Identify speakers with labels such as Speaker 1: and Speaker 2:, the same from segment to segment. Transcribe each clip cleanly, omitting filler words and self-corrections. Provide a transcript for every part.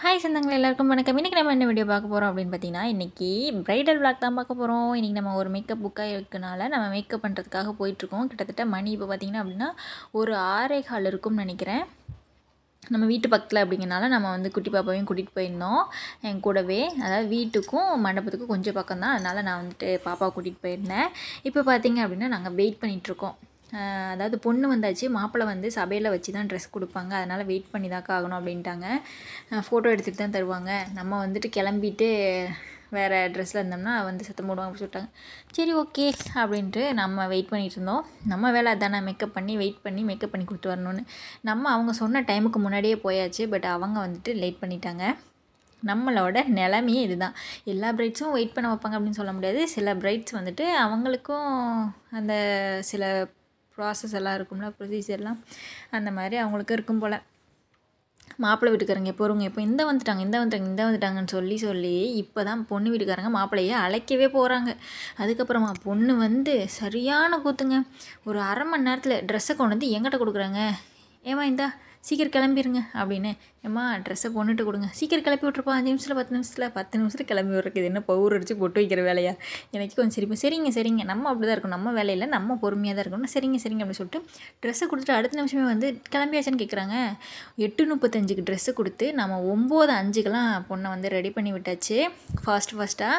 Speaker 1: Hi சொந்தங்களே எல்லாருக்கும் வணக்கம். இன்றைக்கி நம்ம என்ன வீடியோ பார்க்க போகிறோம் அப்படின்னு பார்த்தீங்கன்னா, இன்றைக்கி ப்ரைடல் விளாக் தான் பார்க்க போகிறோம். இன்றைக்கி நம்ம ஒரு மேக்கப் புக்காக இருக்கனால நம்ம மேக்கப் பண்ணுறதுக்காக போயிட்டுருக்கோம். கிட்டத்தட்ட மணி இப்போ பார்த்திங்கன்னா அப்படின்னா ஒரு 6:15 இருக்கும்னு நினைக்கிறேன். நம்ம வீட்டு பக்கத்தில் அப்படிங்கிறனால நம்ம வந்து குட்டி பாப்பாவையும் கூட்டிகிட்டு போயிருந்தோம் என் கூடவே. அதாவது வீட்டுக்கும் மண்டபத்துக்கும் கொஞ்சம் பக்கம் தான், அதனால் நான் வந்துட்டு பாப்பாவை கூட்டிகிட்டு போயிருந்தேன். இப்போ பார்த்திங்க அப்படின்னா நாங்கள் வெயிட் பண்ணிகிட்ருக்கோம். அதாவது பொண்ணு வந்தாச்சு, மாப்பிள்ளை வந்து சபையில் வச்சு தான் ட்ரெஸ் கொடுப்பாங்க, அதனால் வெயிட் பண்ணி தாக்கா ஆகணும் அப்படின்ட்டாங்க. ஃபோட்டோ எடுத்துகிட்டு தான் தருவாங்க. நம்ம வந்துட்டு கிளம்பிட்டு வேறு ட்ரெஸ்ஸில் இருந்தோம்னா வந்து சத்தம் போடுவாங்க அப்படின்னு சொல்லிட்டாங்க. சரி ஓகே அப்படின்ட்டு நம்ம வெயிட் பண்ணிகிட்டு இருந்தோம். நம்ம வேலை அதானே, மேக்கப் பண்ணி வெயிட் பண்ணி மேக்கப் பண்ணி கொடுத்து வரணும்னு. நம்ம அவங்க சொன்ன டைமுக்கு முன்னாடியே போயாச்சு. பட் அவங்க வந்துட்டு லேட் பண்ணிட்டாங்க. நம்மளோட நிலமையே இதுதான். எல்லா பிரைட்ஸும் வெயிட் பண்ண வைப்பாங்க அப்படின்னு சொல்ல முடியாது. சில பிரைட்ஸ் வந்துட்டு அவங்களுக்கும் அந்த சில ப்ராசஸ் எல்லாம் இருக்கும்ல, ப்ரொசீஜர்லாம் அந்த மாதிரி அவங்களுக்கு இருக்கும் போல். மாப்பிள்ளை வீட்டுக்காரங்க போகிறவங்க இப்போ இந்த வந்துட்டாங்கன்னு சொல்லி இப்போ தான் பொண்ணு வீட்டுக்காரங்க மாப்பிள்ளையை அழைக்கவே போகிறாங்க. அதுக்கப்புறமா பொண்ணு வந்து சரியான கூத்துங்க. ஒரு அரை மணி நேரத்தில் ட்ரெஸ்ஸை கொண்டு வந்து எங்கிட்ட கொடுக்குறாங்க. ஏம்மா இந்தா சீக்கிரம் கிளம்பிடுங்க அப்படின்னு. ஏம்மா ட்ரெஸ்ஸை பொண்ணுட்டு கொடுங்க, சீக்கிரம் கிளப்பி விட்ருப்பா, 5 நிமிஷத்தில் 10 நிமிஷத்தில் கிளம்பி விட்றக்கு இது என்ன பவுர் அடித்து பொட்டு வைக்கிற வேலையா? எனக்கு கொஞ்சம் சரிங்க நம்ம அப்படி தான் இருக்கும், நம்ம வேலையில் நம்ம பொறுமையாக தான் இருக்கணும். சரிங்க அப்படின்னு சொல்லிட்டு ட்ரெஸ்ஸை கொடுத்துட்டு அடுத்த நிமிஷமே வந்து கிளம்பியாச்சுன்னு கேட்குறாங்க. 8:35க்கு ட்ரெஸ்ஸு கொடுத்து நம்ம 9:05க்கெலாம் பொண்ணை வந்து ரெடி பண்ணி விட்டாச்சு. ஃபாஸ்ட்டாக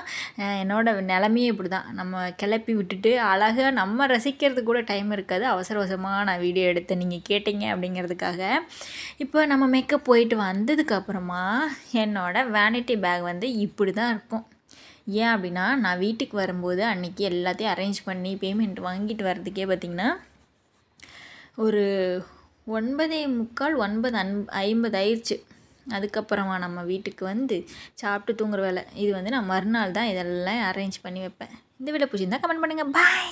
Speaker 1: என்னோட நிலமையே இப்படி தான். நம்ம கிளப்பி விட்டுட்டு அழகாக நம்ம ரசிக்கிறதுக்கு கூட டைம் இருக்காது. அவசரமாக நான் வீடியோ எடுத்தேன், நீங்கள் கேட்டீங்க அப்படிங்கிறதுக்காக. இப்போ நம்ம மேக்கப் போயிட்டு வந்ததுக்கப்புறமா என்னோடய வேனிட்டி பேக் வந்து இப்படி தான் இருக்கும். ஏன் அப்படின்னா, நான் வீட்டுக்கு வரும்போது அன்றைக்கி எல்லாத்தையும் அரேஞ்ச் பண்ணி பேமெண்ட் வாங்கிட்டு வர்றதுக்கே பார்த்திங்கன்னா ஒரு 9:45 9:50 ஆயிடுச்சு. அதுக்கப்புறமா நம்ம வீட்டுக்கு வந்து சாப்பிட்டு தூங்குற வேலை. இது வந்து நான் மறுநாள் தான் இதெல்லாம் அரேஞ்ச் பண்ணி வைப்பேன். இந்த வீடியோ பிடிச்சிருந்தா கமெண்ட் பண்ணுங்கள். பாய்.